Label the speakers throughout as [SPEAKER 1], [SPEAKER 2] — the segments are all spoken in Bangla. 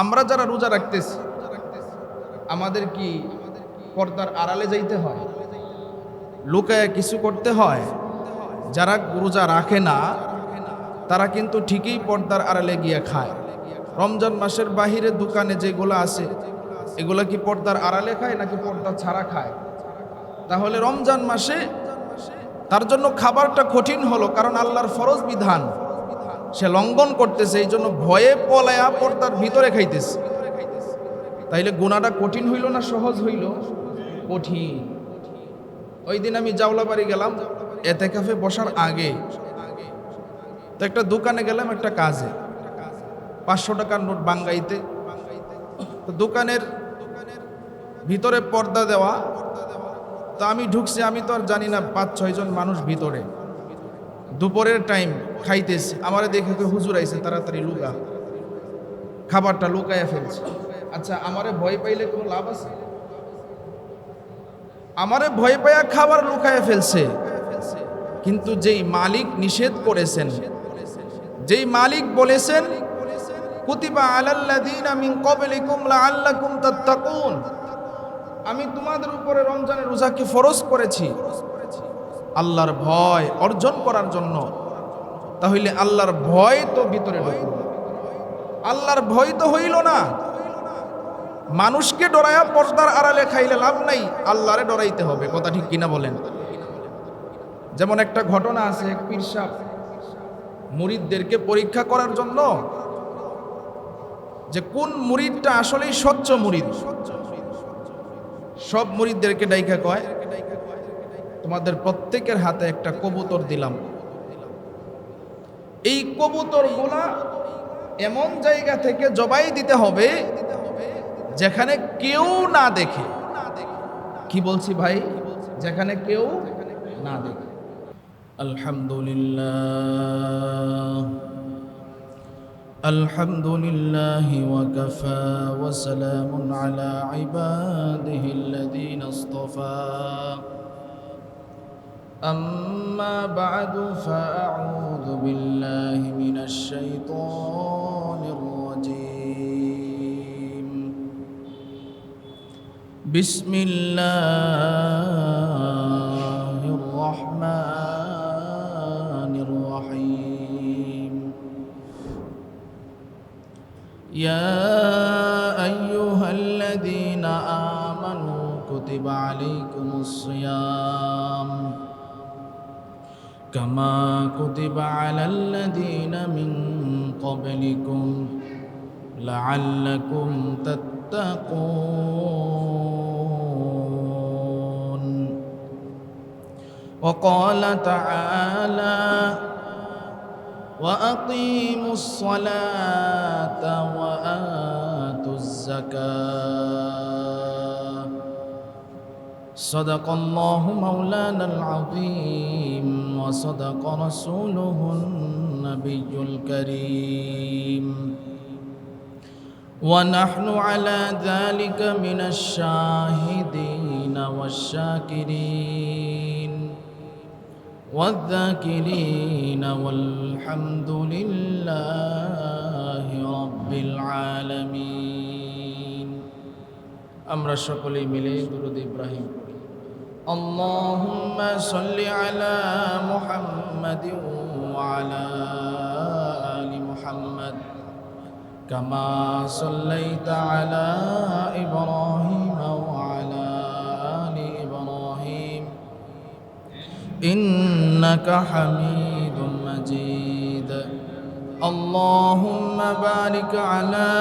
[SPEAKER 1] আমরা যারা রোজা রাখতেছি আমাদের কি পর্দার আড়ালে যাইতে হয়, লুকায় কিছু করতে হয়? যারা রোজা রাখে না তারা কিন্তু ঠিকই পর্দার আড়ালে গিয়ে খায়। রমজান মাসের বাহিরে দোকানে যেগুলো আছে এগুলা কি পর্দার আড়ালে খায় নাকি পর্দা ছাড়া খায়? তাহলে রমজান মাসে তার জন্য খাবারটা কঠিন হলো, কারণ আল্লাহর ফরজ বিধান সে লঙ্ঘন করতেছে, এই জন্য ভয়ে পলায়া পর্দার ভিতরে খাইতেছে। তাইলে গুনাহটা কঠিন হইল না সহজ হইল? কঠিন। ওই দিন আমি জাওলাবাড়ি গেলাম এতেকাফে বসার আগে, তো একটা দোকানে গেলাম একটা কাজে, 500 টাকার নোট বাঙ্গাইতে। তো দোকানের ভিতরে পর্দা দেওয়া, তো আমি ঢুকছি, আমি তো আর জানি না 5-6 জন মানুষ ভিতরে, দুপুরের টাইম খাইতেছি। আমারে দেখে হুজুর আইছে, তাড়াতাড়ি লুকা, খাবারটা লুকাইয়া ফেলছে। আচ্ছা, আমারে ভয় পাইলে কোনো লাভ আছে? আমারে ভয় পাইয়া খাবার লুকাইয়া ফেলছে, কিন্তু যেই মালিক নিষেধ করেছেন, যেই মালিক বলেছেন কুতিবা আলাল্লাযীনা মিন ক্বাবলিকুম লাআল্লাকুম তাত্তাকুন, আমি তোমাদের উপরে রমজানের রোজাকে ফরজ করেছি আল্লাহর ভয় অর্জন করার জন্য। তাহলে আল্লাহর ভয় তো ভিতরে ঢুকল, আল্লাহর ভয় তো হইল না। মানুষকে ডরায়া পর্দার আড়ালে খাইলে লাভ নাই, আল্লাহরে ডরাইতে হবে। কথা ঠিক কিনা বলেন? যেমন একটা ঘটনা আছে, এক পীর সাহেব মুরিদদেরকে পরীক্ষা করার জন্য যে কোন মুরিদটা আসলেই স্বচ্ছ মুরিদ, সব মুরিদদেরকে ডাইকা কয়, তোমাদের প্রত্যেকের হাতে একটা কবুতর দিলাম, এই কবুতরগুলা এমন জায়গা থেকে জবাই দিতে হবে যেখানে কেউ না দেখে। কি বলছি ভাই? যেখানে কেউ না দেখে। আলহামদুলিল্লাহ আলহামদুলিল্লাহি ওয়া কাফা ওয়া সালামুন আলা ইবাদিহিল্লাযীনা ইসতাফা। أما بعد فأعوذ بالله من الشيطان الرجيم. بسم الله الرحمن الرحيم. يا أيها الذين آمنوا كتب عليكم الصيام كما كتب على الذين من قبلكم لعلكم تتقون. وقال تعالى وأقيموا الصلاة وآتوا الزكاة. صدق الله مولانا العظيم وصدق رسوله النبي الكريم، ونحن على ذلك من الشاهدين والشاكرين والذاكرين والحمد لله رب العالمين. আমরা সকলেই মিলে দুরূদ ইব্রাহিম। اللهم صل على محمد وعلى آل محمد كما صليت على إبراهيم وعلى آل إبراهيم إنك حميد مجيد. اللهم بارك على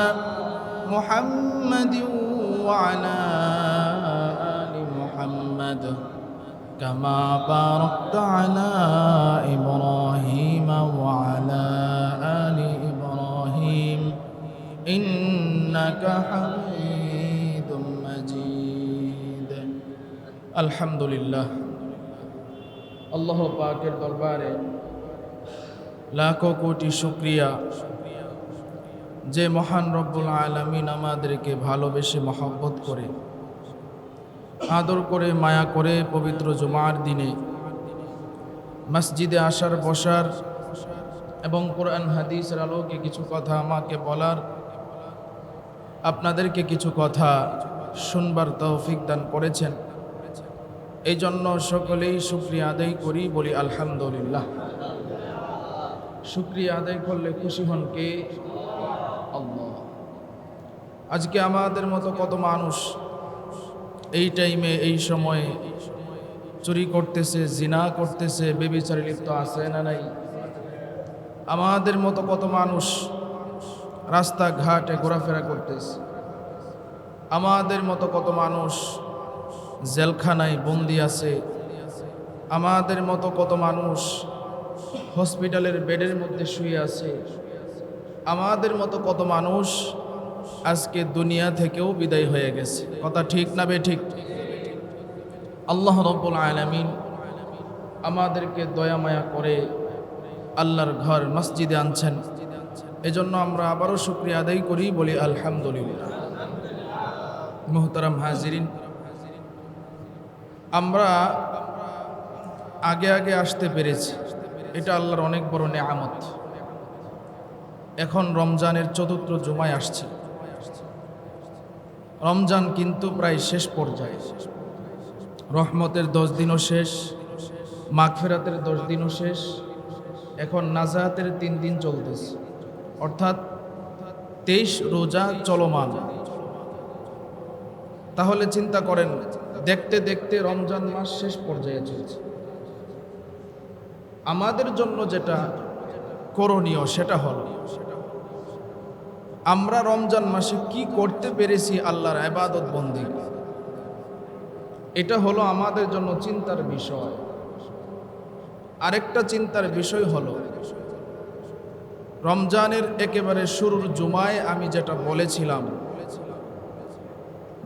[SPEAKER 1] محمد وعلى آل محمد كما باركت على إبراهيم وعلى آل إبراهيم إنك حميد مجيد. الحمد لله. আল্লাহ পাকের দরবারে লাখো কোটি শুকরিয়া যে মহান রব্বুল আলামিন আমাদেরকে ভালোবেসে মহব্বত করে আদর করে মায়া করে পবিত্র জুমার দিনে মসজিদে আসার বসার এবং কোরআন হাদিসের আলোকে কিছু কথা আমাকে বলার আপনাদেরকে কিছু কথা শুনবার তৌফিক দান করেছেন। এই জন্য সকলেই শুকরিয়া আদায় করি, বলি আলহামদুলিল্লাহ। শুকরিয়া আদায় করলে খুশি হন কে? আল্লাহ। আজকে আমাদের মতো কত মানুষ এই টাইমে এই সময়ে চুরি করতেছে, জিনা করতেছে, বেবিচারে লিপ্ত আছে না নাই? আমাদের মতো কত মানুষ রাস্তাঘাটে ঘোরাফেরা করতেছে। আমাদের মতো কত মানুষ জেলখানায় বন্দি আছে। আমাদের মতো কত মানুষ হসপিটালের বেডের মধ্যে শুয়ে আছে। আমাদের মতো কত মানুষ আজকে দুনিয়া থেকেও বিদায় হয়ে গেছে। কথা ঠিক না বেঠিক? আল্লাহ রাব্বুল আলামিন আমাদেরকে দয়া মায়া করে আল্লাহর ঘর মসজিদে আনছেন। এজন্য আমরা আবারও শুকরিয়া আদায় করি, বলি আলহামদুলিল্লাহ। মুহতারাম হাজিরিন, আমরা আগে আগে আসতে পেরেছি, এটা আল্লাহর অনেক বড় নেয়ামত। এখন রমজানের চতুর্থ জুমায় আসছে। রমজান কিন্তু প্রায় শেষ পর্যায়ে। রহমতের 10 দিনও শেষ, মাগফিরাতের 10 দিনও শেষ, এখন নাজাতের 3 দিন চলতেছে, অর্থাৎ 23 রোজা চলমান। তাহলে চিন্তা করেন, দেখতে দেখতে রমজান মাস শেষ পর্যায়ে চলছে। আমাদের জন্য যেটা করণীয় সেটা হলো, আমরা রমজান মাসে কি করতে পেরেছি আল্লাহর ইবাদত বন্দেগী, এটা হলো আমাদের জন্য চিন্তার বিষয়। আরেকটা চিন্তার বিষয় হলো, রমজানের একেবারে শুরুর জুমায় আমি যেটা বলেছিলাম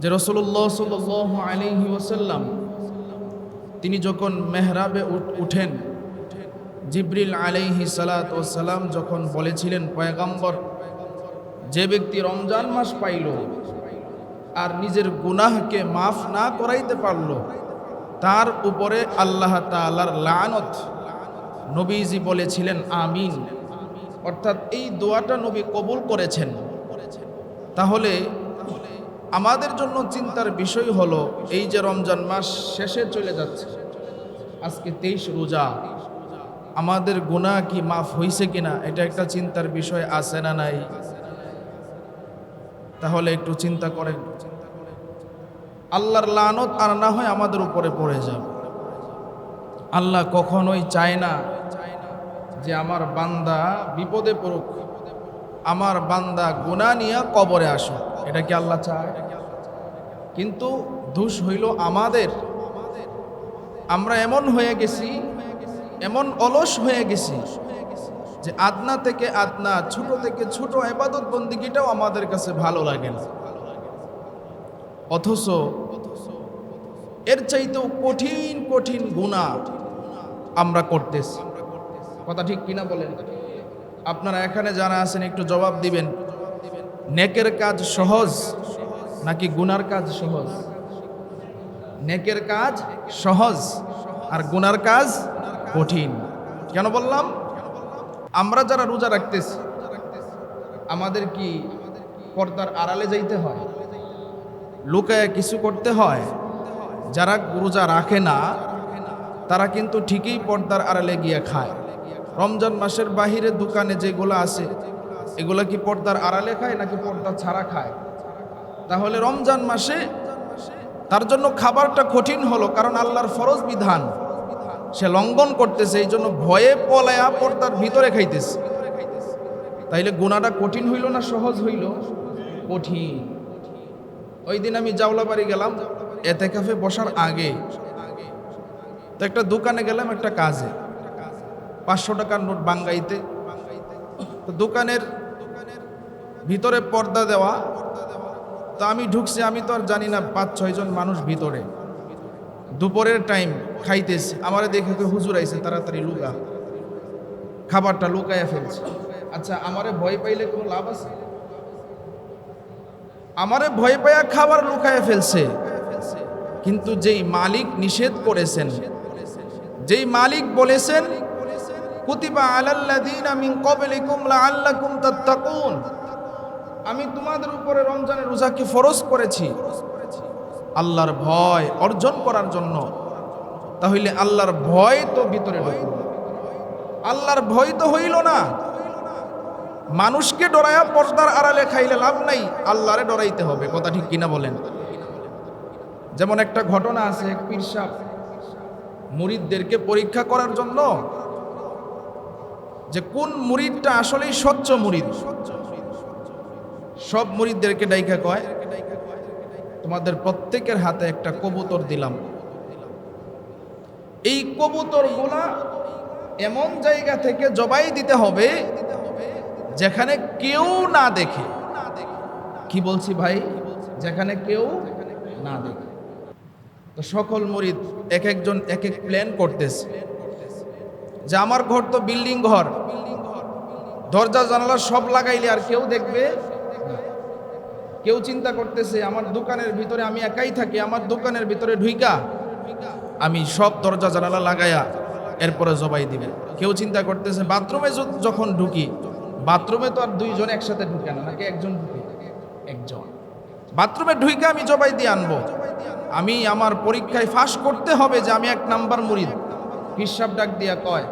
[SPEAKER 1] যে রাসূলুল্লাহ সাল্লাল্লাহু আলাইহি ওয়াসাল্লাম তিনি যখন মেহরাবে উঠেন, জিবরিল আলাইহিস সালাতু ওয়াস সালাম যখন বলেছিলেন, পয়গম্বর, যে ব্যক্তি রমজান মাস পাইল আর নিজের গুনাহকে মাফ না করাইতে পারল, তার উপরে আল্লাহ তাআলার লানত। নবীজি বলেছিলেন আমিন, অর্থাৎ এই দোয়াটা নবী কবুল করেছেন। তাহলে আমাদের জন্য চিন্তার বিষয় হলো, এই যে রমজান মাস শেষে চলে যাচ্ছে, আজকে 23 রোজা, আমাদের গুনাহ কি মাফ হয়েছে কিনা, এটা একটা চিন্তার বিষয় আছে না নাই? তাহলে একটু চিন্তা করেন, আল্লাহর লানত আর না হয় আমাদের উপরে পড়ে যাবে। আল্লাহ কখনোই চায় না যে আমার বান্দা বিপদে পড়ুক, আমার বান্দা গুনাহ নিয়ে কবরে আসুক। এটা কি আল্লাহ চায়? কিন্তু দোষ হইল আমাদের। আমরা এমন হয়ে গেছি, এমন অলস হয়ে গেছি যে আদনা থেকে আদনা, ছোট থেকে ছোট ইবাদত বন্দেগীটাও আমাদের কাছে ভালো লাগে না। অথচ এর চাইতেও কঠিন কঠিন গুনাহ আমরা করতেছি। কথা ঠিক কিনা বলেন? আপনারা এখানে যারা আছেন একটু জবাব দিবেন, নেকের কাজ সহজ নাকি গুনার কাজ সহজ? নেকের কাজ সহজ আর গুনার কাজ কঠিন। কেন বললাম? আমরা যারা রোজা রাখতেছি, আমাদের কি পর্দার আড়ালে যাইতে হয়? লুকায় কিছু করতে হয়? যারা রোজা রাখে না তারা কিন্তু ঠিকই পর্দার আড়ালে গিয়ে খায়। রমজান মাসের বাহিরে দোকানে যেগুলো আছে, এগুলা কি পর্দার আড়ালে খায় নাকি পর্দা ছাড়া খায়? তাহলে রমজান মাসে তার জন্য খাবারটা কঠিন হলো, কারণ আল্লাহর ফরজ বিধান সে লঙ্ঘন করতেছে, এই জন্য ভয়ে পলায়া পর্দার ভিতরে খাইতেছে। তাইলে গুনাহটা কঠিন হইল না সহজ হইল? কঠিন। ওই দিন আমি জাওলাবাড়ি গেলাম এতেকাফে বসার আগে, তো একটা দোকানে গেলাম একটা কাজে, 500 টাকার নোট বাঙ্গাইতে। তো দোকানের ভিতরে পর্দা দেওয়া, তো আমি ঢুকছি, আমি তো আর জানি না 5-6 জন মানুষ ভিতরে, দুপুরের টাইম খাইতেছে। আমারে দেখে হুজুর আইছে, তাড়াতাড়ি লুকা, খাবারটা লুকাইয়া ফেলছে। আচ্ছা, আমারে ভয় পাইলে কোনো লাভ আছে? আমারে ভয় পাইয়া খাবার লুকাইয়া ফেলছে, কিন্তু যেই মালিক নিষেধ করেছেন, যেই মালিক বলেছেন কুতিবা আলাল্লাযীনা মিন ক্বাবলিকুম লাআল্লাকুম তাত্তাকুন, আমি তোমাদের উপরে রমজানের রোজাকে ফরজ করেছি আল্লাহর ভয় অর্জন করার জন্য। তাহলে আল্লাহর ভয় তো ভিতরে ঢুকল, আল্লাহর ভয় তো হইল না। মানুষকে ডরায়া পর্দার আড়ালে খাইলে লাভ নাই, আল্লাহরে ডরাইতে হবে। কথা ঠিক কিনা বলেন? যেমন একটা ঘটনা আছে, এক পীর সাহেব মুরিদদেরকে পরীক্ষা করার জন্য যে কোন মুরিদটা আসলেই স্বচ্ছ মুরিদ, সব মুরিদদেরকে ডাইকা কয়, তোমাদের প্রত্যেকের হাতে একটা কবুতর দিলাম। এই কবুতরগুলা এমন জায়গা থেকে জবাই দিতে হবে যেখানে কেউ না দেখে। কি বলছি ভাই? যেখানে কেউ না দেখে। তো সকল মুরিদ এক একজন এক এক প্ল্যান করতেছে যে আমার ঘর তো বিল্ডিং ঘর, দরজা জানালা সব লাগাইলে আর কেউ দেখবে না। কেউ চিন্তা করতেছে আমার দোকানের ভিতরে আমি একাই থাকি, আমার দোকানের ভিতরে ঢুইকা আমি সব দরজা জানালা লাগাইয়া এরপরে জবাই দিবে। কেউ চিন্তা করতেছে বাথরুমে যখন ঢুকি, বাথরুমে তো আর দুইজন একসাথে ঢুকে না, নাকি একজন ঢুকে? একজন। বাথরুমে ঢুইকা আমি জবাই দিয়ে আনবো। আমি আমার পরীক্ষায় ফাঁস করতে হবে যে আমি 1 নাম্বার মুরিদ। পীর সাহেব ডাক দিয়া কয়,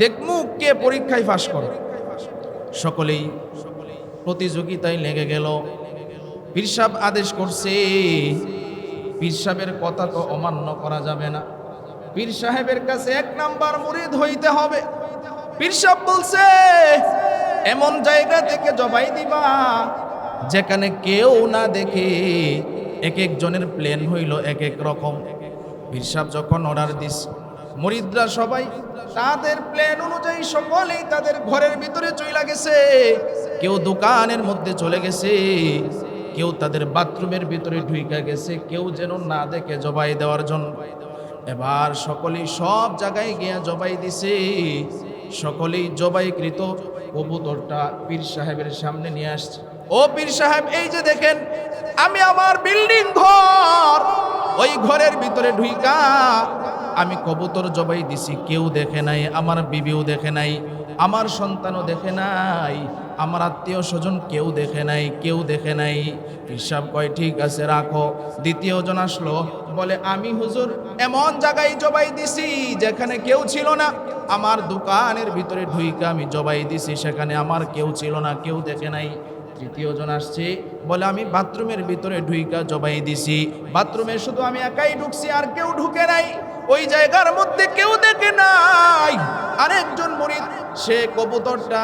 [SPEAKER 1] দেখমু কে পরীক্ষায় ফাঁস করে। সকলেই প্রতিযোগিতায় লেগে গেল। পীর সাহেব আদেশ করছে, পীর সাহেবের কথা তো অমান্য করা যাবে না, পীর সাহেবের কাছে 1 নাম্বার মুরিদ হইতে হবে। পীর সাহেব বলছে এমন জায়গা থেকে জবাই দিবা যেখানে কেউ না দেখে। এক একজনের প্ল্যান হইল এক এক রকম। পীর সাহেব যখন অর্ডার দিস, মুরিদরা সবাই তাদের প্ল্যান অনুযায়ী সকলেই তাদের ঘরের ভিতরে চলে গেছে। কেউ দোকানের মধ্যে চলে গেছে, কেউ তাদের বাথরুমের ভিতরে ঢুইকা গেছে, কেউ যেন না দেখে জবাই দেওয়ার জন্য। এবার সকলেই সব জায়গায় গিয়া জবাই দিছে। সকলেই জবাইকৃত কবুতরটা পীর সাহেবের সামনে নিয়ে আসছে। ও পীর সাহেব, এই যে দেখেন আমি আমার বিল্ডিং ঘর, ওই ঘরের ভিতরে ঢুইকা আমি কবুতর জবাই দিছি, কেউ দেখে নাই, আমার বিবিও দেখে নাই, আমার সন্তানও দেখে নাই, আমার আত্মীয় স্বজন কেউ দেখে নাই, কেউ দেখে নাই। হিসাব কয় ঠিক আছে রাখো। দ্বিতীয় জন আসলো, বলে আমি হুজুর এমন জায়গায় জবাই দিছি যেখানে কেউ ছিল না, আমার দোকানের ভিতরে ঢুইকা আমি জবাই দিছি, সেখানে আমার কেউ ছিল না, কেউ দেখে নাই। তৃতীয় জন আসছে, বলে আমি বাথরুমের ভিতরে ঢুইকা জবাই দিছি, বাথরুমে শুধু আমি একাই ঢুকছি, আর কেউ ঢুকে নাই, ওই জায়গার মধ্যে কেউ দেখে নাই। আরেকজন মুরিদ সে কবুতরটা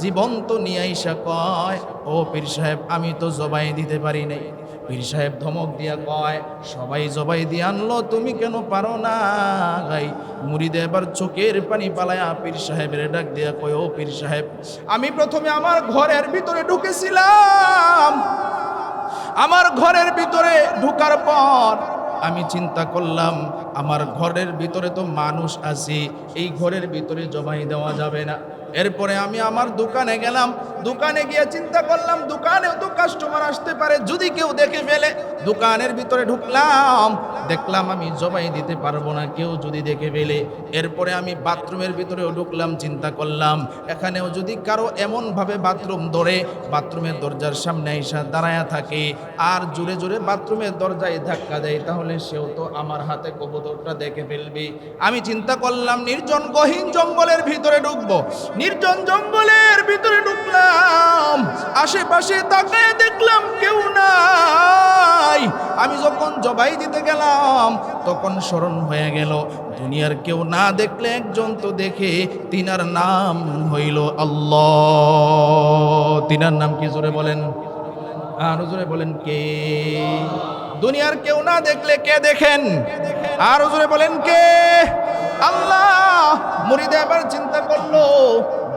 [SPEAKER 1] জীবন্ত নিয়ে আইসা কয়, ও পীর সাহেব আমি তো জবাই দিতে পারি নাই। পীর সাহেব ধমক দিয়া কয়, সবাই জবাই দিয়ে আনলো, তুমি কেন পারো না? গাই মুরিদে এবার চোখের পানি পালায়া পীর সাহেবের ডাক দিয়া কয়, ও পীর সাহেব, আমি প্রথমে আমার ঘরের ভিতরে ঢুকেছিলাম, আমার ঘরের ভিতরে ঢুকার পর আমি চিন্তা করলাম আমার ঘরের ভিতরে তো মানুষ আছে, এই ঘরের ভিতরে জবাই দেওয়া যাবে না। এরপরে আমি আমার দোকানে গেলাম, দোকানে গিয়ে চিন্তা করলাম দোকানেও তো কাস্টমার আসতে পারে, যদি কেউ দেখে ফেলে। দোকানের ভিতরে ঢুকলাম, দেখলাম আমি জবাই দিতে পারবো না, কেউ যদি দেখে ফেলে। এরপরে আমি বাথরুমের ভিতরেও ঢুকলাম, চিন্তা করলাম এখানেও যদি কারো এমনভাবে বাথরুম ধরে, বাথরুমের দরজার সামনে এসে দাঁড়ায়া থাকে আর জোরে জোরে বাথরুমের দরজায় ধাক্কা দেয়, তাহলে সেও তো আমার হাতে কবুতরটা দেখে ফেলবে। আমি চিন্তা করলাম নির্জন গহীন জঙ্গলের ভিতরে ঢুকবো। নির্জন জঙ্গলের ভিতরে ঢুকলাম, আশেপাশে তাকায় দেখলাম কেউ নাই। আমি যখন জবাই দিতে গেলাম তখন স্মরণ হয়ে গেল দুনিয়ার কেউ না দেখলে একজন তো দেখে, তিনার নাম হইল আল্লাহ। তিনার নাম কি জোরে বলেন? আর জোরে বলেন কে? দুনিয়ার কেউ না দেখলে কে দেখেন? আর জোরে বলেন কে? আল্লাহ। মুরিদ এবার চিন্তা করলো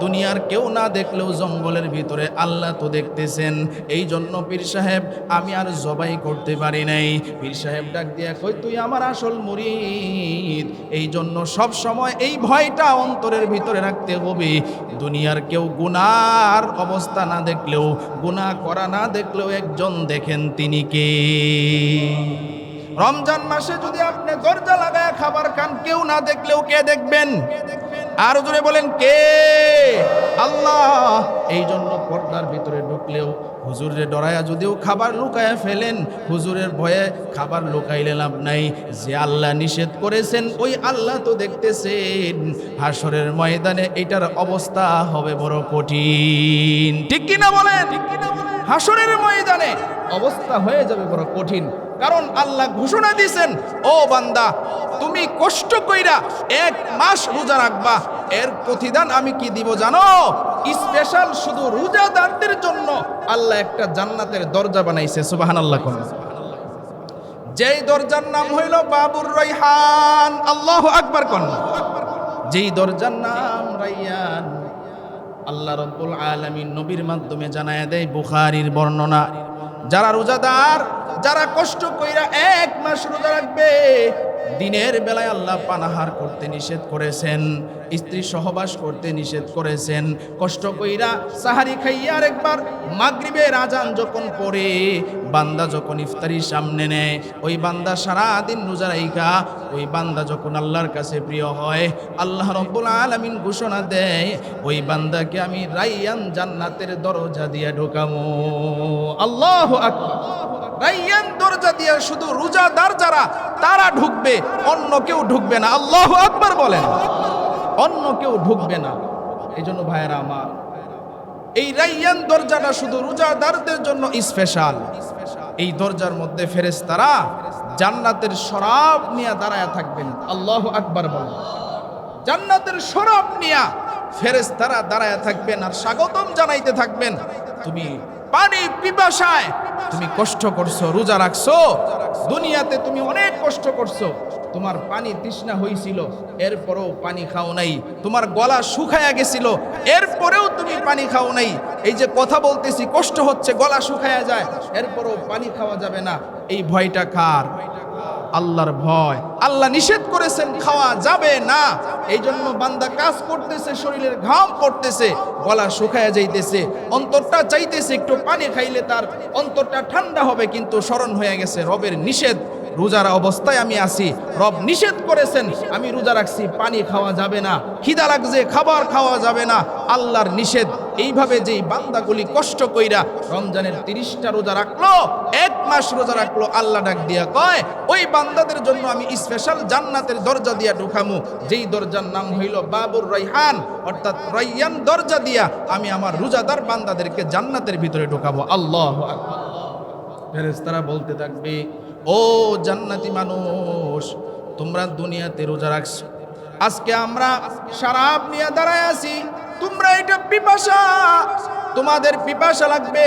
[SPEAKER 1] দুনিয়ার কেউ না দেখলেও জঙ্গলের ভিতরে আল্লাহ তো দেখতেছেন, এই জন্য পীর সাহেব আমি আর জবাই করতে পারি নাই। পীর সাহেব ডাক দিয়া কই, তুই আমার আসল মুরিদ, এই জন্য সব সময় এই ভয়টা অন্তরের ভিতরে রাখতে হবে। দুনিয়ার কেউ গুনার অবস্থা না দেখলেও, গুনাহ করা না দেখলেও একজন দেখেন, তিনি কে? রমজান মাসে যদি আপনি দরজা লাগায় খাবার খান, কেউ না দেখলেও কে দেখবেন? আর জোরে বলেন কে? আল্লাহ। এই জন্য পর্দার ভিতরে ঢুকলেও হুজুরের ডরায়া যদিও খাবার লুকায়া ফেলেন, হুজুরের ভয়ে খাবার লুকাইলে লাভ নাই। যে আল্লাহ নিষেধ করেছেন ওই আল্লাহ তো দেখতেছেন। হাসরের ময়দানে এটার অবস্থা হবে বড় কঠিন, ঠিক কিনা বলেন? হাসরের ময়দানে অবস্থা হয়ে যাবে বড় কঠিন। কারণ আল্লাহ ঘোষণা দিয়েছেন, ও বান্দা তুমি কষ্ট কইরা 1 মাস রোজা রাখবা, এর প্রতিদান আমি কি দিব জানো? স্পেশাল শুধু রোজাদারদের জন্য আল্লাহ একটা জান্নাতের দরজা বানাইছে। সুবহানাল্লাহ কোন, যেই দরজার নাম হইল বাবুর রায়হান। আল্লাহু আকবার কোন, যেই দরজার নাম রায়্যান। আল্লাহ রাব্বুল আলামিন নবীর মাধ্যমে জানায়া দেয়, বুখারীর বর্ণনা, যারা রোজাদার, যারা কষ্ট কইরা 1 মাস রোজা রাখবে, দিনের বেলায় আল্লাহ পানাহার করতে নিষেধ করেছেন, স্ত্রী সহবাস করতে নিষেধ করেছেন। কষ্ট কইরা সাহারি খাইয়া আরেকবার মাগরিবের আজান যখন পড়ে বান্দা যখন ইফতারির সামনে নেয়, ওই বান্দা সারাদিন রোজা রাইখা ওই বান্দা যখন আল্লাহর কাছে প্রিয় হয়, আল্লাহ রাব্বুল আলামিন ঘোষণা দেয়, ওই বান্দাকে আমি রায়্যান জান্নাতের দরজা দিয়ে ঢোকাবো। আল্লাহু আকবার। রায়্যান দরজা দিয়ে শুধু রোজাদার যারা তারা ঢুকবে, অন্য কেউ ঢুকবে না। আল্লাহু আকবার বলেন, অন্য কেউ ঢুকবে না। এই জন্য ভাইয়েরা আমার, এই রায়্যান দরজাটা শুধু রোজাদারদের জন্য স্পেশাল। এই দরজার মধ্যে ফেরেশতারা জান্নাতের শরাব নিয়ে দাঁড়ায় থাকবেন। আল্লাহু আকবার বলেন, জান্নাতের শরাব নিয়ে ফেরেশতারা দাঁড়ায় থাকবেন আর স্বাগতম জানাইতে থাকবেন। তুমি পানি পিপাসায় তুমি কষ্ট করছো, রোজা রাখছো, দুনিয়াতে তুমি অনেক কষ্ট করছো, তোমার পানি তৃষ্ণা হয়েছিল, এরপরেও পানি খাও নাই, তোমার গলা শুকায়া গেছিল, এরপরেও তুমি পানি খাও নাই। এই যে কথা বলতেছি কষ্ট হচ্ছে, গলা শুকায়া যায়, এরপরেও পানি খাওয়া যাবে না। এই ভয়টা কার? আল্লাহর ভয়। আল্লাহ নিষেধ করেছেন খাওয়া যাবে না। এই জন্য বান্দা কাজ করতেছে, শরীরের ঘাম পড়তেছে, গলা শুকায়া যাইতেছে, অন্তরটা চাইতেছে একটু পানি খাইলে তার অন্তরটা ঠান্ডা হবে, কিন্তু স্মরণ হয়ে গেছে রবের নিষেধ, রোজার অবস্থায় আমি আছি, রব নিষেধ করেছেন, আমি রোজা রাখছি, পানি খাওয়া যাবে না, খিদা লাগছে, খাবার খাওয়া যাবে না, আল্লাহর নিষেধ। এইভাবে যেই বান্দাগুলি কষ্ট কইরা রমজানের 30টা রোজা রাখলো, 1 মাস রোজা রাখলো, আল্লাহ ডাক দিয়া কয়, ওই বান্দাদের জন্য আমি স্পেশাল জান্নাতের দরজা দিয়া ঢুকামু, যেই দরজার নাম হইল বাবুর রায়হান, অর্থাৎ রায়্যান দরজা দিয়া আমি আমার রোজাদার বান্দাদেরকে জান্নাতের ভিতরে ঢুকাবো। আল্লাহু আকবার। ফেরেশতারা বলতে থাকবে, ও জান্নাতি মানুষ, তোমরা দুনিয়াতে রোজা রাখছো, আজকে আমরা শরাব নিয়ে দাঁড়ায় আছি, তোমরা এটা পিপাসা, তোমাদের পিপাসা লাগবে,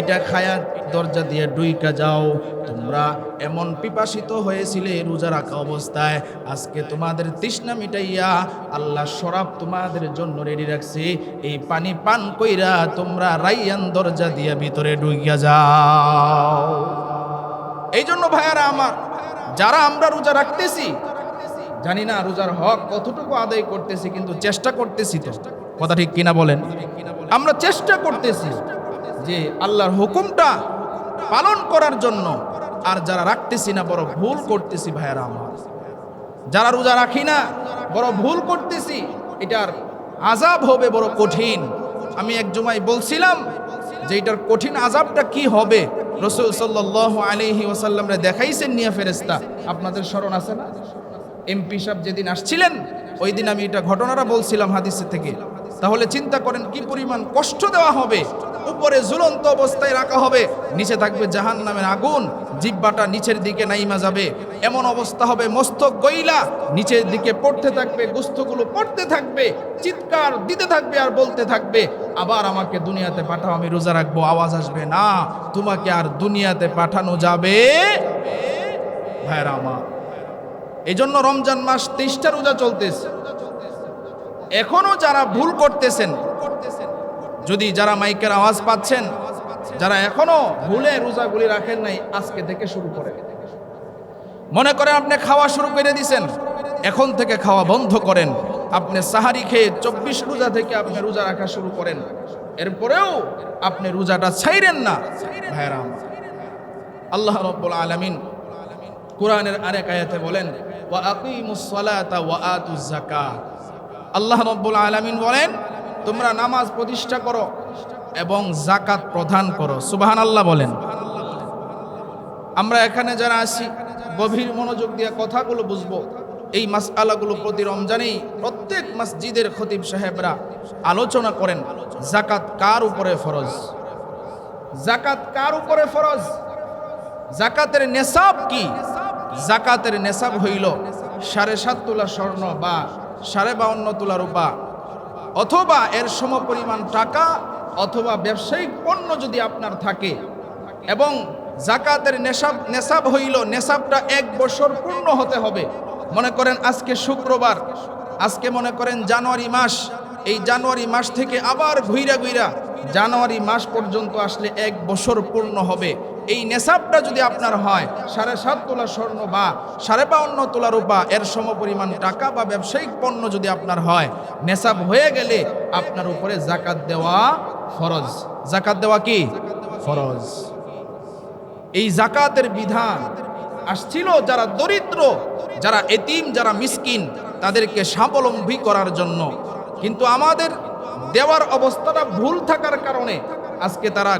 [SPEAKER 1] এটা খায়া দরজা দিয়ে ঢুইকা যাও। তোমরা এমন পিপাসিত হয়েছিলে রোজা রাখা অবস্থায়, আজকে তোমাদের তৃষ্ণা মিটাইয়া আল্লাহ শরাব তোমাদের জন্য রেডি রাখছে, এই পানি পান কইরা তোমরা রায়্যান দরজা দিয়ে ভিতরে ঢুইকা যাও। এই জন্য ভাইয়ারা আমার, যারা আমরা রোজা রাখতেছি, জানি না রোজার হক কতটুকু আদায় করতেছি, কিন্তু চেষ্টা করতেছি তো, কথা ঠিক কিনা বলেন? আমরা চেষ্টা করতেছি যে আল্লাহর হুকুমটা পালন করার জন্য, আর যারা রাখতেছি না বড় ভুল করতেছি ভাইয়ারা আমার। যারা রোজা রাখি না বড় ভুল করতেছি, এটার আযাব হবে বড় কঠিন। আমি এক জুমায় বলছিলাম যে এটার কঠিন আযাবটা কি হবে, রাসূল সাল্লাল্লাহু আলাইহি ওয়াসাল্লামরে দেখাইছেন নিয়া ফেরেশতা। আপনাদের স্মরণ আছে না? এমপি সাহেব যেদিন আসছিলেন, ওই দিন আমি এটা ঘটনাটা বলছিলাম হাদিসের থেকে। তাহলে চিন্তা করেন কি পরিমাণ কষ্ট দেওয়া হবে। উপরে ঝুলন্ত অবস্থায় রাখা হবে, নিচে থাকবে জাহান্নামের আগুন, জিহ্বাটা নিচের দিকে নাইমা যাবে, এমন অবস্থা হবে মস্তক গইলা নিচের দিকে পড়তে থাকবে, গোস্তগুলো পড়তে থাকবে, চিৎকার দিতে থাকবে আর বলতে থাকবে, আবার আমাকে দুনিয়াতে পাঠাও, আমি রোজা রাখবো। আওয়াজ আসবে না, তোমাকে আর দুনিয়াতে পাঠানো যাবে ভাইরা আমার। এই জন্য রমজান মাস 23টা রোজা চলতেছে। এখনো যারা ভুল করতেছেন, যদি যারা মাইকের আওয়াজ পাচ্ছেন, যারা এখনো ভুলে রোজাগুলি রাখেন নাই, আজকে থেকে শুরু করেন। মনে করেন আপনি খাওয়া শুরু করে দিয়েছেন, এখন থেকে খাওয়া বন্ধ করেন। আপনি সাহারি খেয়ে 24 রোজা থেকে আপনি রোজা রাখা শুরু করেন, এরপরেও আপনি রোজাটা ছাইরেন না ভাইরা আমার। আল্লাহ রাব্বুল আলামিন কোরআনের আরেক আয়াতে বলেন, ওয়া আকিমুস সালাতা ওয়া আতুজ যাকাত। আল্লাহ রাব্বুল আলামিন বলেন, তোমরা নামাজ প্রতিষ্ঠা করো এবং জাকাত প্রদান করো। সুবহানাল্লাহ বলেন। আমরা এখানে যারা আছি গভীর মনোযোগ দিয়ে কথাগুলো বুঝবো। এই মাসআলাগুলো প্রতি রমজানেই প্রত্যেক মসজিদের খতিব সাহেবরা আলোচনা করেন জাকাত কার উপরে ফরজ, জাকাত কার উপরে ফরজ, জাকাতের নেসাব কি। জাকাতের নেসাব হইল 7.5 তোলা স্বর্ণ বা 52.5 তোলা রূপা, অথবা এর সমপরিমাণ টাকা, অথবা ব্যবসায়িক পণ্য যদি আপনার থাকে। এবং জাকাতের নেসাব হইল, নেসাবটা 1 বছর পূর্ণ হতে হবে। মনে করেন আজকে শুক্রবার, আজকে মনে করেন জানুয়ারি মাস, এই জানুয়ারি মাস থেকে আবার ঘুইরা জানুয়ারি মাস পর্যন্ত আসলে 1 বছর পূর্ণ হবে। এই নেসাবটা যদি আপনার হয় 7.5 তোলা স্বর্ণ বা 52.5 তোলা রূপা, এর সমপরিমাণ টাকা বা ব্যবসায়িক পণ্য যদি আপনার হয়, নেসাব হয়ে গেলে আপনার উপরে জাকাত দেওয়া ফরজ। জাকাত দেওয়া কি ফরজ। এই জাকাতের বিধান আসছিল যারা দরিদ্র, যারা এতিম, যারা মিসকিন, তাদেরকে স্বাবলম্বী করার জন্য। কিন্তু আমাদের দেওয়ার অবস্থাটা ভুল থাকার কারণে আজকে তারা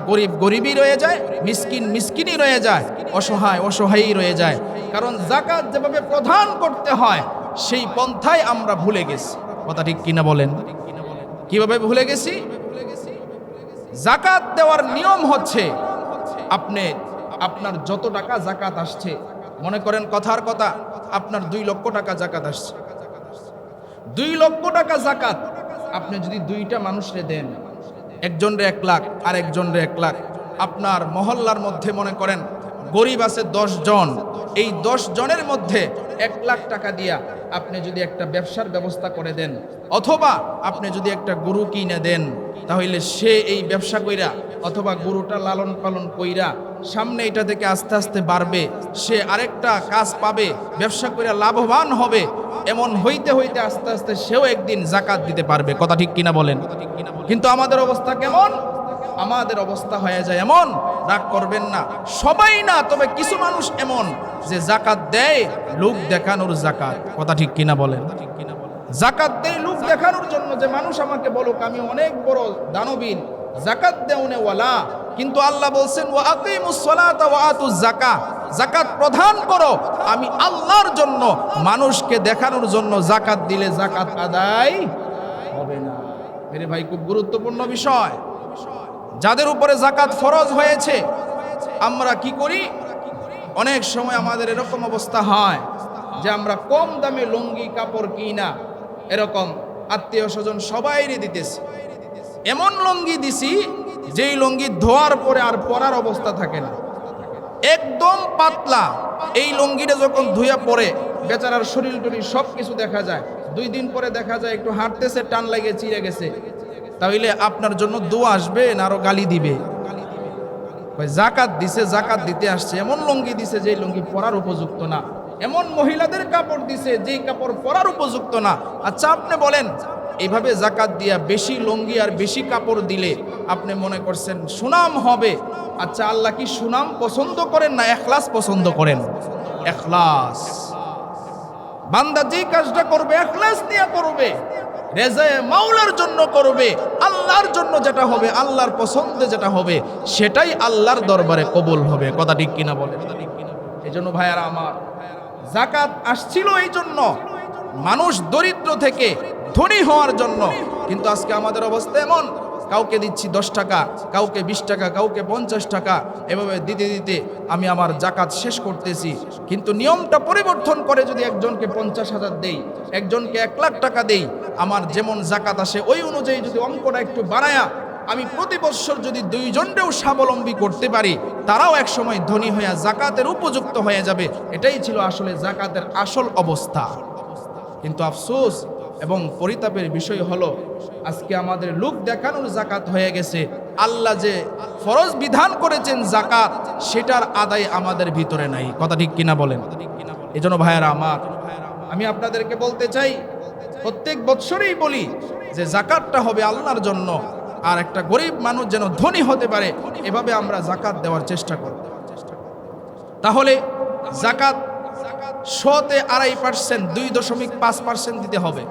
[SPEAKER 1] গরিবই রয়ে যায়, মিসকিনই রয়ে যায়, অসহায়ই রয়ে যায়। কারণ জাকাত যেভাবে প্রদান করতে হয় সেই পন্থায় আমরা ভুলে গেছি। কথা ঠিক কিনা বলেন? কিভাবে ভুলে গেছি? জাকাত দেওয়ার নিয়ম হচ্ছে, আপনার যত টাকা জাকাত আসছে, মনে করেন কথার কথা আপনার 2 লক্ষ টাকা জাকাত আসছে, 2 লক্ষ টাকা জাকাত আপনি যদি 2টা মানুষরে দেন, একজনরে 1 লাখ আর একজনরে 1 লাখ, আপনার মহল্লার মধ্যে মনে করেন গরিব আছে 10 জন, এই 10 জনের মধ্যে 1 লাখ টাকা দিয়া আপনি যদি একটা ব্যবসার ব্যবস্থা করে দেন, অথবা আপনি যদি একটা গরু কিনে দেন, তাহলে সে এই ব্যবসা কইরা অথবা গরুটা লালন পালন কইরা সামনে এটা থেকে আস্তে আস্তে বাড়বে, সে আরেকটা কাজ পাবে, ব্যবসা কইরা লাভবান হবে। এমন হইতে হইতে আস্তে আস্তে সেও একদিন জাকাত দিতে পারবে। কথা ঠিক কিনা বলেন? কিন্তু আমাদের অবস্থা কেমন? আমাদের অবস্থা হয়ে যায় এমন, রাগ করবেন না, সবাই না, তবে কিছু মানুষ এমন যে জাকাত দেয় লোক দেখানোর জাকাত। কথা ঠিক কিনা বলেন? জাকাত দেয় লোক দেখানোর জন্য, যে মানুষ আমাকে বলুক আমি অনেক বড় দানবীর, জাকাত দেওনেওয়ালা। কিন্তু আল্লাহ বলছেন ওয়া আকিমুস সালাতা ওয়া আতুজ যাকাত, জাকাত প্রদান করো আমি আল্লাহর জন্য, মানুষকে দেখানোর জন্য জাকাত দিলে জাকাত আদায় হবে না। মেরে ভাই, খুব গুরুত্বপূর্ণ বিষয়। যাদের উপরে জাকাত ফরজ হয়েছে, আমরা কি করি? অনেক সময় আমাদের এরকম অবস্থা হয় যে আমরা কম দামে লুঙ্গি কাপড় কিনা, এরকম আত্মীয় স্বজন সবাইরে দিতেছি। এমন লুঙ্গি দিছি যেই লুঙ্গি ধোয়ার পরে আর পরার অবস্থা থাকে না, একদম পাতলা। এই লুঙ্গিটা যখন ধুইয়া পরে বেচারার শরীর টরীর সব কিছু দেখা যায়, 2 দিন পরে দেখা যায় একটু হাঁটতেছে, টান লাগে চিড়ে গেছে। তাহলে আপনার জন্য দোয়া আসবে না আরো গালি দিবে? জাকাত দিছে, জাকাত দিতে আসছে, এমন লুঙ্গি দিছে যেই লুঙ্গি পরার উপযুক্ত না, এমন মহিলাদের কাপড় দিছে যেই কাপড় পরার উপযুক্ত না। আচ্ছা আপনি বলেন, এইভাবে জাকাত দিয়া বেশি লুঙ্গি আর বেশি কাপড় দিলে আপনি মনে করছেন সুনাম হবে? আচ্ছা আল্লাহ কি সুনাম পছন্দ করেন না ইখলাস পছন্দ করেন? ইখলাস। বান্দা যে কাজটা করবে ইখলাস নিয়ে করবে, রেজায়ে মাওলার জন্য করবে, আল্লাহর জন্য যেটা হবে, আল্লাহর পছন্দে যেটা হবে, সেটাই আল্লাহর দরবারে কবুল হবে। কথা ঠিক কিনা বলে? এই জন্য ভাইয়ারা আমার, জাকাত আসছিল এই জন্য মানুষ দরিদ্র থেকে ধনী হওয়ার জন্য। কিন্তু আজকে আমাদের অবস্থা এমন, কাউকে দিচ্ছি 10 টাকা, কাউকে 20 টাকা, কাউকে 50 টাকা, এভাবে দিতে দিতে আমি আমার জাকাত শেষ করতেছি। কিন্তু নিয়মটা পরিবর্তন করে যদি একজনকে 50,000 দেই, একজনকে 1 লাখ টাকা দেই, আমার যেমন জাকাত আসে ওই অনুযায়ী যদি অঙ্কটা একটু বাড়ায়া আমি প্রতি বছর যদি 2 জনকেও স্বাবলম্বী করতে পারি, তারাও এক সময় ধনী হয়ে জাকাতের উপযুক্ত হয়ে যাবে। এটাই ছিল আসলে জাকাতের আসল অবস্থা। কিন্তু আফসোস এবং পরিতাপের বিষয় হলো, আজকে আমাদের লোক দেখানোর জাকাত হয়ে গেছে। আল্লাহ যে ফরজ বিধান করেছেন জাকাত, সেটার আদায় আমাদের ভিতরে নাই। কথা ঠিক কিনা বলেন? এই জন্য ভাইয়েরা আমার, আমি আপনাদেরকে বলতে চাই, প্রত্যেক বৎসরেই বলি যে জাকাতটা হবে আল্লাহর জন্য, আর একটা গরিব মানুষ যেন ধনী হতে পারে, এভাবে আমরা জাকাত দেওয়ার চেষ্টা করব। তাহলে জাকাত 100-তে 2.5%, 2.5% দিতে হবে।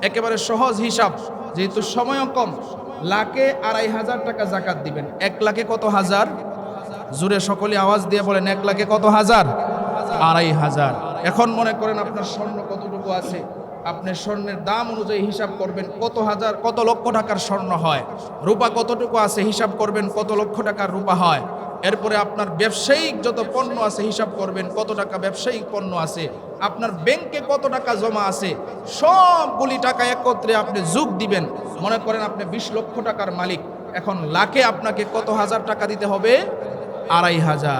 [SPEAKER 1] একেবারে সহজ হিসাব, যেহেতু সময়ও কম, লাখে 2,500 টাকা জাকাত দিবেন। 1 লাখে কত হাজার? জোরে সকলে আওয়াজ দিয়ে বলেন, 1 লাখে কত হাজার? 2,500। এখন মনে করেন আপনার স্বর্ণ কতটুকু আছে, আপনি স্বর্ণের দাম অনুযায়ী হিসাব করবেন কত হাজার কত লক্ষ টাকার স্বর্ণ হয়। রূপা কতটুকু আছে হিসাব করবেন কত লক্ষ টাকার রূপা হয়। এরপরে আপনার ব্যবসায়িক যত পণ্য আছে হিসাব করবেন কত টাকা ব্যবসায়িক পণ্য আছে। আপনার ব্যাংকে কত টাকা জমা আছে, সবগুলি টাকা একত্রে আপনি যোগ দিবেন। মনে করেন আপনি 20 লক্ষ টাকার মালিক, এখন লাখে আপনাকে কত হাজার টাকা দিতে হবে? 2,500।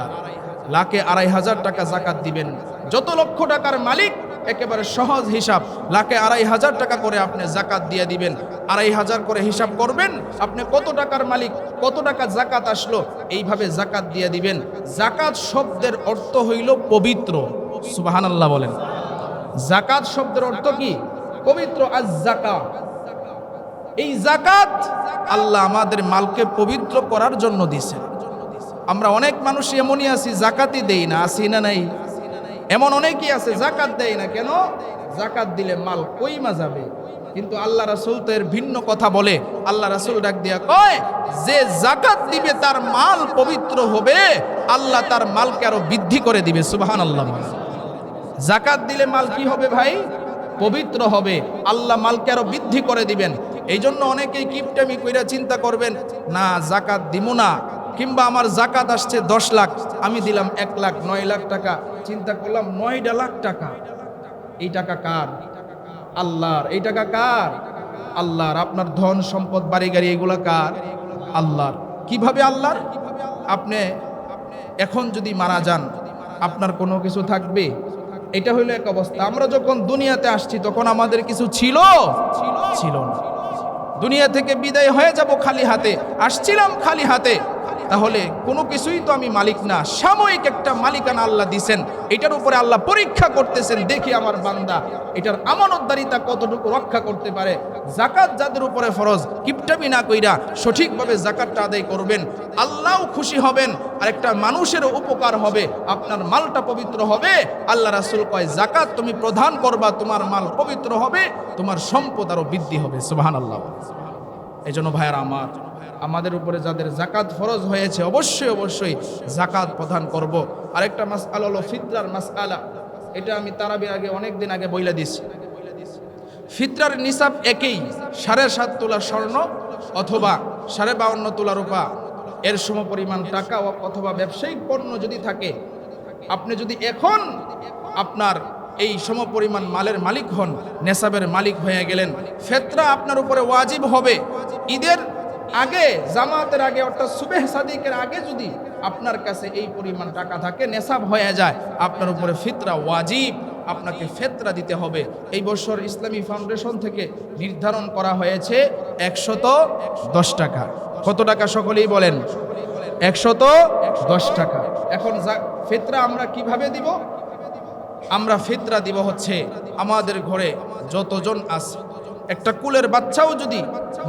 [SPEAKER 1] লাখে 2,500 টাকা জাকাত দিবেন। যত লক্ষ টাকার মালিক একেবারে সহজ হিসাব, লাখে 2,500 টাকা করে আপনি জাকাত দিয়ে দিবেন। 2,500 করে হিসাব করবেন আপনি কত টাকার মালিক, কত টাকা জাকাত আসলো, এইভাবে জাকাত দিয়ে দিবেন। জাকাত শব্দের অর্থ হইল পবিত্র। সুবহানাল্লাহ বলেন। জাকাত শব্দের অর্থ কি? পবিত্র। আজ জাকাত, এই জাকাত আল্লাহ আমাদের মালকে পবিত্র করার জন্য দিয়েছেন। আমরা অনেক মানুষ এমনই আছি জাকাতই দেই না, আসি না নাই? এমন অনেকেই আছে জাকাত দেয় না। কেন? জাকাত দিলে মাল কইমা যাবে। কিন্তু আল্লাহ রাসূল তো এর ভিন্ন কথা বলে। আল্লাহ রাসূল ডাক দিয়া কয়, যে জাকাত দিবে তার মাল পবিত্র হবে, আল্লাহ তার মালকে আরো বৃদ্ধি করে দিবে। সুবহানাল্লাহ। জাকাত দিলে মাল কি হবে ভাই? পবিত্র হবে। আল্লাহ মালকে আরো বৃদ্ধি করে দিবেন। এই জন্য অনেকেই কিপটামি কইরা চিন্তা করবেন, না জাকাত দিব না, কিংবা আমার জাকাত আসছে 10 লাখ, আমি দিলাম 1 লাখ, 9 লাখ টাকা। চিন্তা করলাম 9 লাখ টাকা, এই টাকা কার? আল্লাহর। এই টাকা কার? আল্লাহর। আপনার ধন সম্পদ বাড়ি গাড়ি এগুলা কার? আল্লাহর। কিভাবে আল্লাহর? আপনি এখন যদি মারা যান আপনার কোনো কিছু থাকবে? এটা হইলো এক অবস্থা। আমরা যখন দুনিয়াতে আসছি তখন আমাদের কিছু ছিল? ছিল না। দুনিয়া থেকে বিদায় হয়ে যাব খালি হাতে, আসছিলাম খালি হাতে, তাহলে কোনো কিছুই তো আমি মালিক না। সাময়িক একটা মালিকানা আল্লাহ দিছেন, এটার উপরে আল্লাহ পরীক্ষা করতেছেন, দেখি আমার বান্দা এটার আমানতদারিতা কতটুকু রক্ষা করতে পারে। জাকাত যাদের উপরে ফরজ, কিপটামি না কইরা সঠিকভাবে জাকাতটা আদায় করবেন, আল্লাহও খুশি হবেন আর একটা মানুষের উপকার হবে, আপনার মালটা পবিত্র হবে। আল্লাহ রাসূল কয়, জাকাত তুমি প্রদান করবা, তোমার মাল পবিত্র হবে, তোমার সম্পদ আরো বৃদ্ধি হবে। সুবহানাল্লাহ। এই জন্য ভাইয়ারা আমার, আমাদের উপরে যাদের জাকাত ফরজ হয়েছে অবশ্যই অবশ্যই জাকাত প্রদান করব। আরেকটা মাসআলা হলো ফিতরার মাসআলা। এটা আমি তারাবির আগে অনেক দিন আগে বইলা দিছি। ফিতরার নিসাব একই, 7.5 তোলা স্বর্ণ অথবা 52.5 তোলা রূপা, এর সমপরিমাণ টাকা অথবা ব্যবসায়িক পণ্য যদি থাকে, আপনি যদি এখন আপনার এই সমপরিমাণ মালের মালিক হন, নেসাবের মালিক হয়ে গেলেন, ফিতরা আপনার উপরে ওয়াজিব হবে। ঈদের আগে, জামাতের আগে, অর্থাৎ সুবেহ সাদিকের আগে যদি আপনার কাছে এই পরিমাণ টাকা থাকে, নেসাব হয়ে যায়, আপনার উপরে ফিতরা ওয়াজিব, আপনাকে ফিতরা দিতে হবে। এই বছর ইসলামী ফাউন্ডেশন থেকে নির্ধারণ করা হয়েছে 110 টাকা। কত টাকা সকলেই বলেন? 110 টাকা। এখন ফিতরা আমরা কিভাবে দিব? আমরা ফিতরা দিব হচ্ছে আমাদের ঘরে যতজন আছে, একটা কুলের বাচ্চাও যদি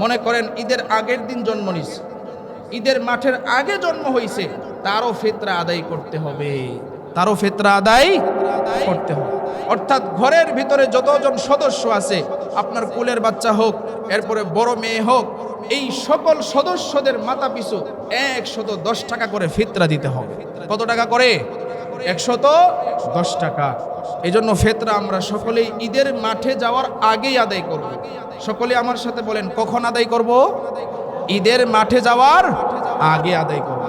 [SPEAKER 1] মনে করেন ঈদের আগের দিন জন্ম নিছে, ঈদের মাঠের আগে জন্ম হয়েছে, তারও ফিতরা আদায় করতে হবে। তারও ফিতরা আদায় করতে হবে। অর্থাৎ ঘরের ভিতরে যতজন সদস্য আছে, আপনার কুলের বাচ্চা হোক, এরপরে বড় মেয়ে হোক, এই সকল সদস্যদের মাথা পিছু 110 টাকা করে ফিতরা দিতে হবে। কত টাকা করে? 110 টাকা। এই জন্য ফিতরা আমরা সকলেই ঈদের মাঠে যাওয়ার আগেই আদায় করব। সকলে আমার সাথে বলেন, কখন আদায় করব? ঈদের মাঠে যাওয়ার আগে আদায় করব।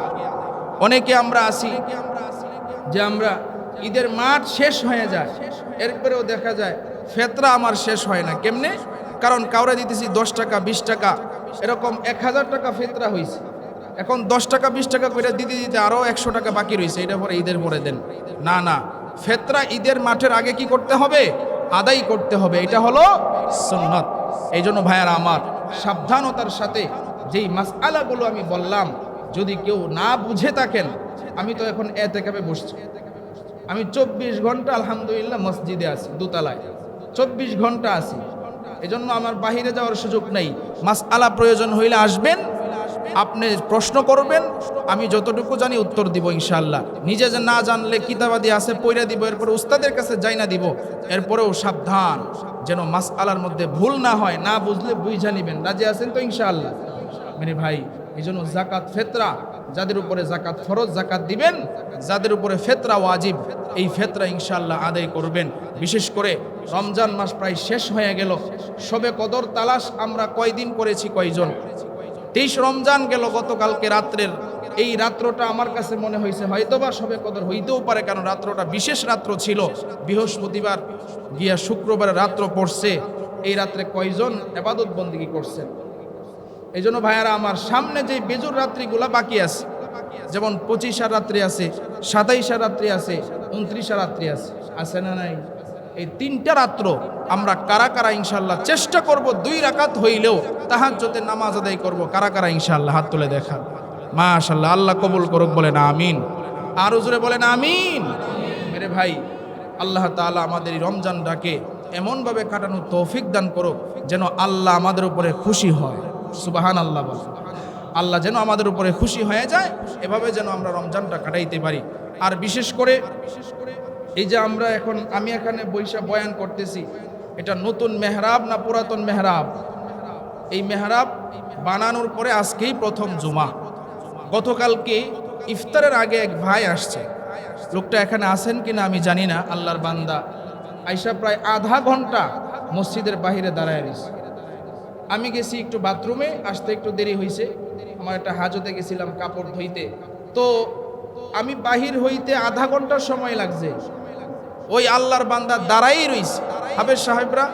[SPEAKER 1] অনেকে আমরা আসি যে আমরা ঈদের মাঠ শেষ হয়ে যায়, এরপরেও দেখা যায় ফিতরা আমার শেষ হয় না। কেমনে? কারণ কাউরে দিতেছি 10 টাকা 20 টাকা, এরকম 1000 টাকা ফিতরা হয়েছে, এখন 10 টাকা 20 টাকা করে দিতে দিতে আরও 100 টাকা বাকি রয়েছে, এটা পরে ঈদের পরে দেন। না না, ফিতরা ঈদের মাঠের আগে কি করতে হবে? আদায় করতে হবে। এটা হলো সুন্নাত। এই জন্য ভাইয়ারা আমার, সাবধানতার সাথে যেই মাসআলাগুলো আমি বললাম, যদি কেউ না বুঝে থাকেন, আমি তো এখন এতেকাবে বসছি, আমি 24 ঘন্টা আলহামদুলিল্লাহ মসজিদে আছি, দোতলায় 24 ঘন্টা আছি। এই জন্য আমার বাহিরে যাওয়ার সুযোগ নেই। মাসআলা প্রয়োজন হইলে আসবেন, আপনি প্রশ্ন করবেন, আমি যতটুকু জানি উত্তর দিব ইনশাআল্লাহ। নিজে যে না জানলে কিতাবাদি আছে পইরা দিব, এরপরে উস্তাদের কাছে যাই না দিব। এরপরেও সাবধান যেন মাসআলার মধ্যে ভুল না হয়, না বুঝলে বুঝা নিবেন। রাজি আছেন তো ইনশাআল্লাহ? মেরে ভাই, এই জন্য জাকাত ফেতরা, যাদের উপরে জাকাত ফরজ জাকাত দিবেন, যাদের উপরে ফেতরা ওয়াজিব, এই ফেতরা ইনশাআল্লাহ আদায় করবেন। বিশেষ করে রমজান মাস প্রায় শেষ হয়ে গেল, শবে কদর তালাশ আমরা কয়দিন করেছি কয়জন? 23 রমজান গেল গতকালকে রাত্রের। এই রাত্রটা আমার কাছে মনে হয়েছে হয়তোবা শবে কদর হইতেও পারে, কারণ রাত্রটা বিশেষ রাত্র ছিল। বৃহস্পতিবার গিয়া শুক্রবার রাত্র পড়ছে। এই রাত্রে কয়জন ইবাদত বন্দেগী করছেন? এই জন্য ভাইয়ারা আমার, সামনে যে বেজুর রাত্রিগুলা বাকি আছে, যেমন 25 রাত্রি আছে, 27 রাত্রি আছে, 29 রাত্রি আছে, আছে না নাই? এই 3টা রাত্র আমরা কারা কারা ইনশাআল্লাহ চেষ্টা করব 2 রাকাত হইলেও তাহাজ্জুদের নামাজ আদায় করব? কারা কারা ইনশাআল্লাহ হাত তুলে দেখান। মাশাআল্লাহ, আল্লাহ কবুল করুক, বলেন আমিন। আর জোরে বলেন আমিন। মেরে ভাই, আল্লাহ তাআলা আমাদের এই রমজানটাকে এমনভাবে কাটানোর তৌফিক দান করুক যেন আল্লাহ আমাদের উপরে খুশি হয়। সুবহানাল্লাহ বলেন। আল্লাহ যেন আমাদের উপরে খুশি হয়ে যায়, এভাবে যেন আমরা রমজানটা কাটাইতে পারি। আর বিশেষ করে এই যে আমরা এখন, আমি এখানে বৈশা বয়ান করতেছি, এটা নতুন মেহরাব না পুরাতন মেহরাব? এই মেহরাব বানানোর পরে আজকেই প্রথম জুমা। গতকালকে ইফতারের আগে এক ভাই আসছে, লোকটা এখানে আছেন কিনা আমি জানি না, আল্লাহর বান্দা আইসা প্রায় আধা ঘন্টা মসজিদের বাহিরে দাঁড়ায় রয়েছে। আমি গেছি একটু বাথরুমে, আসতে একটু দেরি হয়েছে, আমার একটা হাজতে গেছিলাম কাপড় ধুইতে, তো আমি বাহির হইতে আধা ঘন্টার সময় লাগছে। ওই আল্লাহর বান্দা দাঁড়াই রইছে। হাফেজ সাহেবরা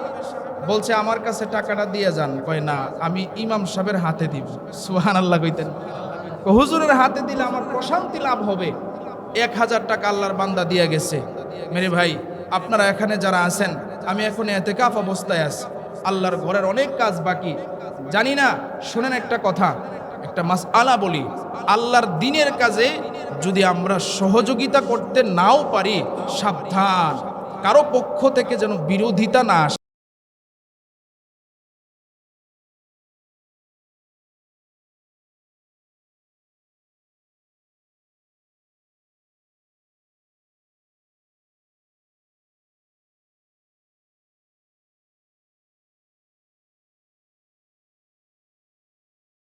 [SPEAKER 1] বলছে আমার কাছে টাকাটা দিয়ে যান। কয় না, আমি ইমাম সাহেবের হাতে দিব। সুবহানাল্লাহ কইতেন। হুজুরের হাতে দিলে আমার প্রশান্তি লাভ হবে। 1000 টাকা আল্লাহর বান্দা দিয়ে গেছে। মেরে ভাই, আপনারা এখানে যারা আছেন, আমি এখন ইতিকাফ অবস্থায় আছি, আল্লাহর ঘরের অনেক কাজ বাকি। জানি না, শুনেন একটা কথা, একটা মাসআলা বলি। আল্লাহর দ্বীনের কাজে যদি আমরা সহযোগিতা করতে নাও পারি, সাবধান, কারো পক্ষ থেকে যেন বিরোধিতা না আসে।